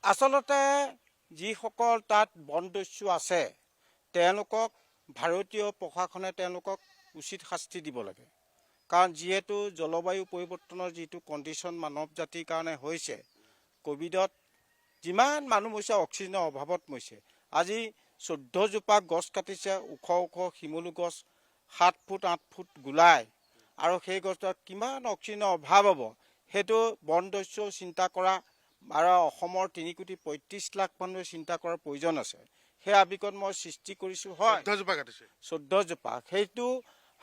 আচলতে যিসকল তাত বনদস্যু আছে তেওঁলোকক ভাৰতীয় প্ৰশাসনে তেওঁলোকক উচিত শাস্তি দিব লাগে। কাৰণ যিহেতু জলবায়ু পৰিৱৰ্তনৰ যিটো কণ্ডিশ্যন মানৱ জাতিৰ কাৰণে হৈছে, ক'ভিডত যিমান মানুহ মৰিছে অক্সিজেনৰ অভাৱত মৰিছে। আজি 14 জোপা গছ কাটিছে, ওখ ওখ শিমলু গছ 7 ফুট 8 ফুট গোলাই, আৰু সেই গছটোত কিমান অক্সিজেনৰ অভাৱ হ'ব সেইটো বনদস্যু চিন্তা কৰা, আৰু অসমৰ 3,35,00,000 মানুহে চিন্তা কৰাৰ প্ৰয়োজন আছে। সেই আবেগত মই সৃষ্টি কৰিছোঁ। হয়, 14 জোপা কাটিছে, 14 জোপা সেইটো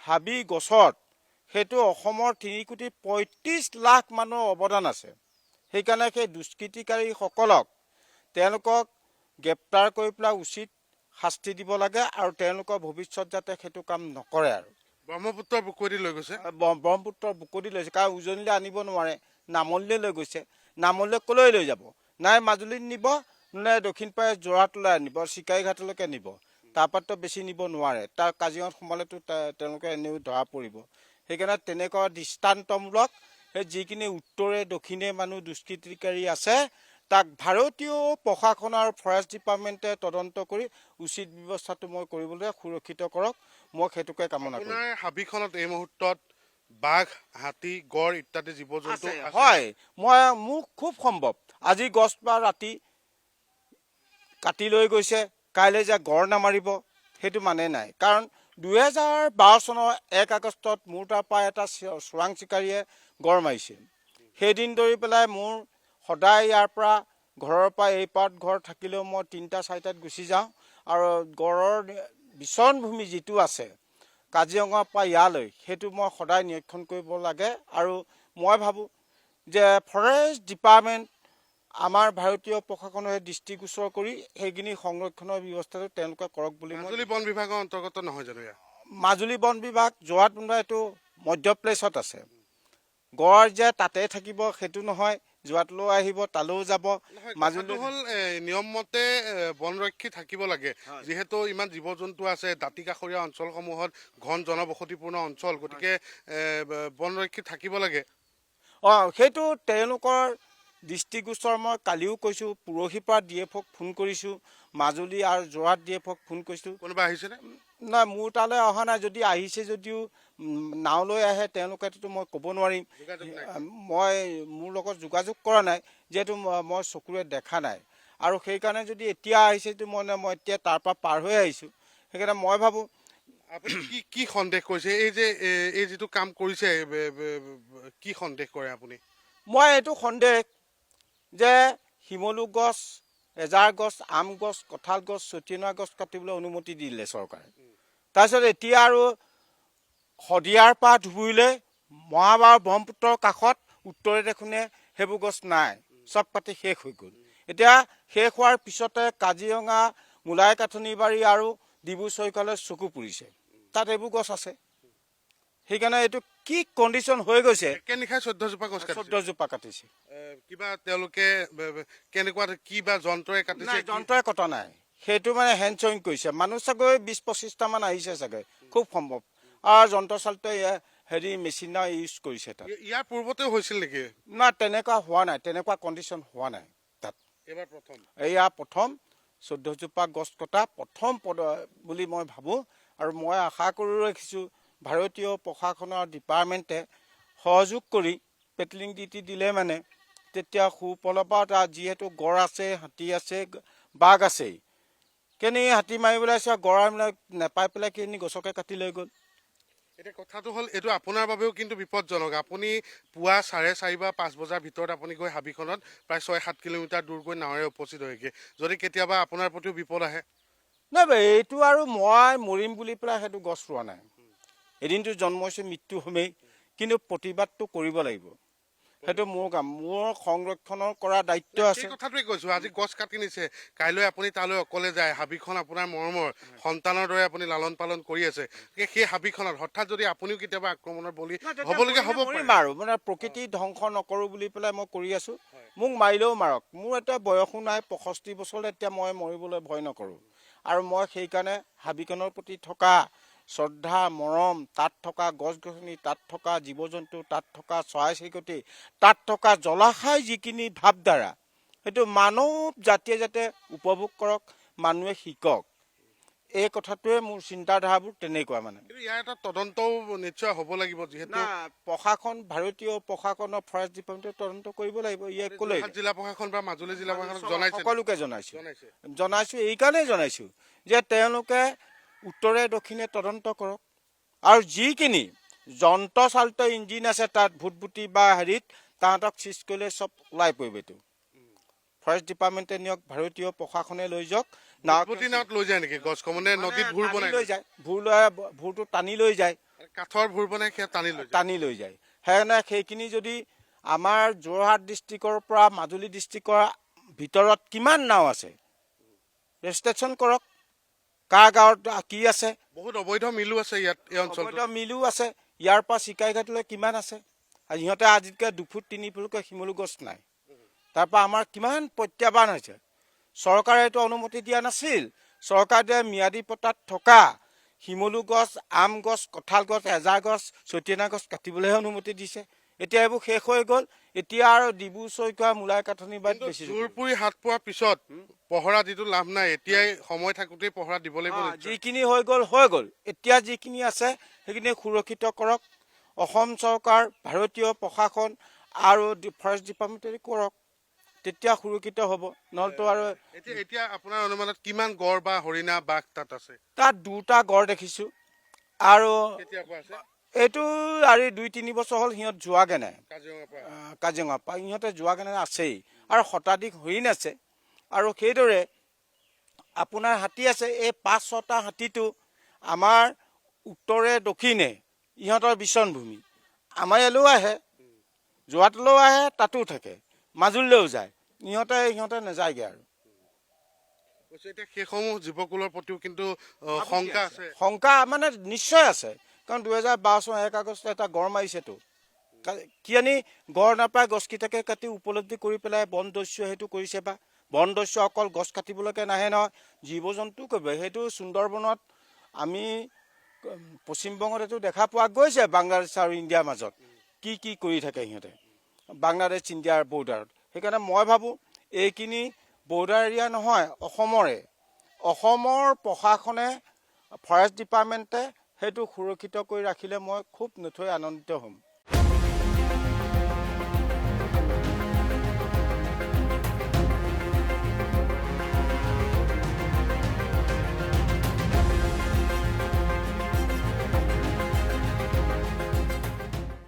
হাবি গছত, সেইটো অসমৰ 3,35,00,000 মানুহৰ অৱদান আছে। সেইকাৰণে সেই দুষ্কৃতিকাৰীসকলক তেওঁলোকক গ্ৰেপ্তাৰ কৰি পেলাই উচিত শাস্তি দিব লাগে, আৰু তেওঁলোকৰ ভৱিষ্যত যাতে সেইটো কাম নকৰে। আৰু ব্ৰহ্মপুত্ৰৰ বুকুৱেদি লৈ গৈছে, ব্ৰহ্মপুত্ৰৰ বুকুৱেদি লৈছে, কাৰণ উজনিলৈ আনিব নোৱাৰে, নামনিলৈ লৈ গৈছে। নামনিলৈ ক'লৈ লৈ যাব? নাই মাজুলীত নিব, নে দক্ষিণ পাৰে যোৰহাটলৈ আনিব, চিকাৰীঘাটলৈকে নিব। তাৰপৰাতো বেছি নিব নোৱাৰে, তাৰ কাজিৰঙাত সোমালেতো তেওঁলোকে এনেও ধৰা পৰিব। সেইকাৰণে তেনেকুৱা দৃষ্টান্তমূলক সেই যিখিনি উত্তৰে দক্ষিণে মানুহ দুষ্কৃতিকাৰী আছে তাক ভাৰতীয় প্ৰশাসন আৰু ফৰেষ্ট ডিপাৰ্টমেণ্টে তদন্ত কৰি উচিত ব্যৱস্থাটো মই কৰিবলৈ সুৰক্ষিত কৰক, মই সেইটোকে কামনা কৰোঁ। আপোনাৰ হাবিখনত এই মুহূৰ্তত বাঘ, হাতী, গড় ইত্যাদি জীৱ জন্তু আছে? হয়, মোক খুব সম্ভৱ আজি গছ বা ৰাতি কাটি লৈ গৈছে, কাইলৈ যে গড় নামাৰিব সেইটো মানে নাই। কাৰণ 2012 চনৰ 1 আগষ্টত মোৰ তাৰপৰা এটা চোৰাং চিকাৰীয়ে গড় মাৰিছিল। সেইদিন ধৰি পেলাই মোৰ সদায় ইয়াৰ পৰা ঘৰৰ পৰা এই পাৰত ঘৰ থাকিলেও মই 3টা 4টাত গুচি যাওঁ, আৰু গড়ৰ বিচৰণ যিটো আছে কাজিৰঙাৰ পৰা ইয়ালৈ, সেইটো মই সদায় নিৰীক্ষণ কৰিব লাগে। আৰু মই ভাবোঁ যে ফৰেষ্ট ডিপাৰ্টমেণ্ট আমাৰ ভাৰতীয় প্ৰশাসনে দৃষ্টিগোচৰ কৰি সেইখিনি সংৰক্ষণৰ ব্যৱস্থাটো তেওঁলোকে কৰক বুলি। মাজুলী বন বিভাগৰ অন্তৰ্গত নহয় জানো? মাজুলী বন বিভাগ যোৰহাট এইটো মধ্য প্লেচত আছে। গড় যে তাতে থাকিব সেইটো নহয়, যোৰহাটলৈও আহিব, তালৈও যাব। মাজুলী হ'ল নিয়ম মতে বনৰক্ষী থাকিব লাগে, যিহেতু ইমান জীৱ জন্তু আছে, দাঁতি কাষৰীয়া অঞ্চলসমূহত ঘন জনবসতিপূৰ্ণ অঞ্চল, গতিকে বনৰক্ষী থাকিব লাগে। সেইটো তেওঁলোকৰ দৃষ্টিগোচৰ মই কালিও কৈছোঁ, পৰহিৰ পৰা DFOক ফোন কৰিছোঁ, মাজুলী আৰু যোৰহাট DFOক ফোন কৰিছোঁ। কোনোবা আহিছেনে? নাই, মোৰ তালৈ অহা নাই। যদি আহিছে যদিও নাওলৈ আহে, তেওঁলোকেতো মই ক'ব নোৱাৰিম। মোৰ লগত যোগাযোগ কৰা নাই, যিহেতু মই চকুৰে দেখা নাই। আৰু সেইকাৰণে যদি এতিয়া আহিছেতো মই এতিয়া তাৰ পৰা পাৰ হৈ আহিছোঁ। সেইকাৰণে মই ভাবোঁ আপুনি কি সন্দেহ কৰিছে, এই যিটো কাম কৰিছে, কি সন্দেহ কৰে আপুনি? মই এইটো সন্দেহ যে শিমলু গছ, এজাৰ গছ, আম গছ, কঁঠাল গছ, চটিয়না গছ কাটিবলৈ অনুমতি দিলে চৰকাৰে। তাৰপিছত এতিয়া আৰু শদিয়াৰ পৰা ধুবুৰীলৈ মহাবাহু ব্ৰহ্মপুত্ৰৰ কাষত উত্তৰে দেখোনে সেইবোৰ গছ নাই, চব কাটি শেষ হৈ গ'ল। এতিয়া শেষ হোৱাৰ পিছতে কাজিৰঙা, মোলাই কাঠনিবাৰী আৰু ডিব্ৰু চৈখোৱালৈ চকু পৰিছে, তাত এইবোৰ গছ আছে। সেইকাৰণে এইটো কি কণ্ডিশ্যন হৈ গৈছে। একেনিশাই 14 জোপা গছ কাটিছে। 14 জোপা কাটিছে। কিবা তেওঁলোকে কেনেকুৱা কিবা যন্ত্ৰৰে কাটিছে? যন্ত্ৰৰে কটা নাই, সেইটো মানে হেণ্ড শ্বয়িং কৰিছে। মানুহ চাগৈ 20-25টামান আহিছে চাগৈ, খুব সম্ভৱ। আৰু যন্ত্ৰ চালিত মেচিনাৰ ইউজ কৰিছে তাত। ইয়াৰ পূৰ্বতেও হৈছিল নেকি? না, তেনেকুৱা হোৱা নাই, তেনেকুৱা কণ্ডিশ্যন হোৱা নাই তাত। এইবাৰ প্ৰথম? এয়া প্ৰথম 14 জোপা গছ কটা প্ৰথম বুলি মই ভাবোঁ। আৰু মই আশা কৰি ৰাখিছোঁ ভাৰতীয় প্ৰশাসনৰ ডিপাৰ্টমেণ্টে সহযোগ কৰি পেট্ৰলিং ডিউটি দিলে মানে তেতিয়া সুফলপাব। তাত যিহেতু গড় আছে, হাতী আছে, বাঘ আছেই, কেনি হাতী মাৰিবলৈ আছে, গড়বিলাক নেপাই পেলাই কেনি গছকে কাটি লৈ গ'ল। এতিয়া কথাটো হ'ল, এইটো আপোনাৰ বাবেও কিন্তু বিপদজনক। আপুনি পুৱা 4:30 বা 5 বজাৰ ভিতৰত আপুনি গৈ হাবিখনত প্ৰায় 6-7 কিলোমিটাৰ দূৰ গৈ নাৱেৰে উপস্থিত হয়গৈ। যদি কেতিয়াবা আপোনাৰ প্ৰতিও বিপদ আহে? নাই, এইটো আৰু মই মৰিম বুলি পেলাই সেইটো গছ ৰোৱা নাই। এদিনটো জন্ম হৈছে, মৃত্যু হ'মেই, কিন্তু প্ৰতিবাদটো কৰিব লাগিব। সেইটো মোৰ কাম, মোৰ সংৰক্ষণৰ কৰা দায়িত্ব আছে। সেই কথাটোৱে কৈছোঁ, আজি গছ কাটি নিছে, কাইলৈ আপুনি তালৈ অকলে যায়, হাবিখন আপোনাৰ মৰমৰ সন্তানৰ দৰে আপুনি লালন পালন কৰি আছে। সেই হাবিখনত হঠাৎ যদি আপুনিও কেতিয়াবা আক্ৰমণৰ বলি হ'বলগীয়া হ'ব পাৰে আৰু মানে প্ৰকৃতি ধ্বংস নকৰোঁ বুলি পেলাই মই কৰি আছোঁ। মোক মাৰিলেও মাৰক, মোৰ এতিয়া বয়সো নাই, 65 বছৰলৈ এতিয়া মই মৰিবলৈ ভয় নকৰোঁ। আৰু মই সেইকাৰণে হাবিখনৰ প্ৰতি থকা শ্ৰদ্ধা, মৰম, তাত থকা গছ গছনি, তাত থকা জীৱ জন্তু, তাত থকা চৰাই চিৰিকটি, তাত থকা জলাশয় যিখিনি ভাৱধাৰা, সেইটো মানৱ জাতিয়ে যাতে উপভোগ কৰক, মানুহে শিকক, এই কথাটোৱে মোৰ চিন্তাধাৰাবোৰ তেনেকুৱা মানে। কিন্তু ইয়াৰ এটা তদন্তও নিশ্চয় হ'ব লাগিব, যিহেতু না প্ৰশাসন, ভাৰতীয় প্ৰশাসনৰ ফৰেষ্ট ডিপাৰ্টমেণ্টে তদন্ত কৰিব লাগিব। ইয়ে ক'লে যোৰহাট জিলা প্ৰশাসন বা মাজুলী জিলা প্ৰশাসনক জনাইছে সকলোকে জনাইছোঁ এইকাৰণেই জনাইছোঁ যে তেওঁলোকে উত্তৰে দক্ষিণে তদন্ত কৰক, আৰু যিখিনি যন্ত্ৰ চালিত ইঞ্জিন আছে তাত ভুটভুটি বা হেৰিত তাহাঁতক চিজ কৰিলে চব ওলাই পৰিব। এইটো ফৰেষ্ট ডিপাৰ্টমেণ্টে নিয়ক, ভাৰতীয় প্ৰশাসনে লৈ যাওক। নাৱত লৈ যায় নেকি গছ মানে নদীত ভূৰ বনাই লৈ যায়, ভূৰটো টানি লৈ যায়, কাঠৰ ভূৰ বনাই সেয়া টানি লৈ যায়। সেইকাৰণে সেইখিনি যদি আমাৰ যোৰহাট ডিষ্ট্ৰিক্টৰ পৰা মাজুলী ডিষ্ট্ৰিক্টৰ ভিতৰত কিমান নাও আছে ৰেজিষ্ট্ৰেশ্যন কৰক, কাৰ গাঁৱত কি আছে। বহুত অবৈধ মিলো আছে ইয়াত, এই অঞ্চলত অবৈধ মিলো আছে। ইয়াৰ পৰা চিকাৰীঘাটলৈ কিমান আছে, আৰু সিহঁতে আজিতকৈ 2 ফুট 3 ফুটকৈ শিমলু গছ নাই। তাৰপৰা আমাৰ কিমান প্ৰত্যাহ্বান হৈছে। চৰকাৰে এইটো অনুমতি দিয়া নাছিল। চৰকাৰে ম্যাদী পট্টাত থকা শিমলু গছ, আম গছ, কঁঠাল গছ, এজাৰ গছ, চতিয়ানা গছ কাটিবলৈহে অনুমতি দিছে। এতিয়া এইবোৰ শেষ হৈ গ'ল। এতিয়া আৰু ডিব্ৰু চৈখোৱা, মূলাই কাঠনি বাদ বেছি জোৰপুৰি হাত পোৱাৰ পিছত পহৰা দিটো লাভ নাই। এতিয়াই সময় থাকোঁতেই পহৰা দিব লাগিব। যিখিনি হৈ গ'ল হৈ গ'ল। এতিয়া যিখিনি আছে সেইখিনি সুৰক্ষিত কৰক। অসম চৰকাৰ, ভাৰতীয় প্ৰশাসন আৰু ফৰেষ্ট ডিপাৰ্টমেণ্টে কৰক, তেতিয়া সুৰক্ষিত হ'ব। নহ'লেতো আৰু এতিয়া আপোনাৰ অনুমানত কিমান গড় বা হৰিণা, বাঘ তাত আছে? তাত 2টা গড় দেখিছোঁ, আৰু এইটো আৰু 2-3 বছৰ হ'ল সিহঁত যোৱাগৈ নাই কাজিৰঙাৰ পৰা। সিহঁতে যোৱাগৈ নাই, আছেই, আৰু শতাধিক হৰিণ আছে। আৰু সেইদৰে আপোনাৰ হাতী আছে। এই 5-6টা হাতীটো আমাৰ উত্তৰে দক্ষিণে ইহঁতৰ বিচৰণ ভূমি। আমাৰ ইয়ালৈও আহে, যোৰহাটলৈও আহে, তাতো থাকে, মাজুলীলৈও যায়। সিহঁতে নাযায়গৈ। আৰু এতিয়া সেইসমূহ জীৱকুলৰ প্ৰতিও কিন্তু শংকা আছে। শংকা মানে নিশ্চয় আছে, কাৰণ 2012 চনৰ 1 আগষ্টত এটা গড় মাৰিছেতো। কিয়নি গড় নাপায়, গছকেইটাকে কাটি উপলব্ধি কৰি পেলাই বন দস্যু সেইটো কৰিছে। বা বন দস্যু অকল গছ কাটিবলৈকে নাহে নহয়, জীৱ জন্তু কৰিব। সেইটো সুন্দৰবনত আমি পশ্চিমবংগত এইটো দেখা পোৱা গৈছে। বাংলাদেশ আৰু ইণ্ডিয়াৰ মাজত কি কৰি থাকে সিহঁতে, বাংলাদেশ ইণ্ডিয়াৰ বৰ্ডাৰত। সেইকাৰণে মই ভাবোঁ এইখিনি বৰ্ডাৰ এৰিয়া নহয়, অসমৰ প্ৰশাসনে, ফৰেষ্ট ডিপাৰ্টমেণ্টে সেইটো সুৰক্ষিত কৰি ৰাখিলে মই খুব নথৈ আনন্দিত হ'ম।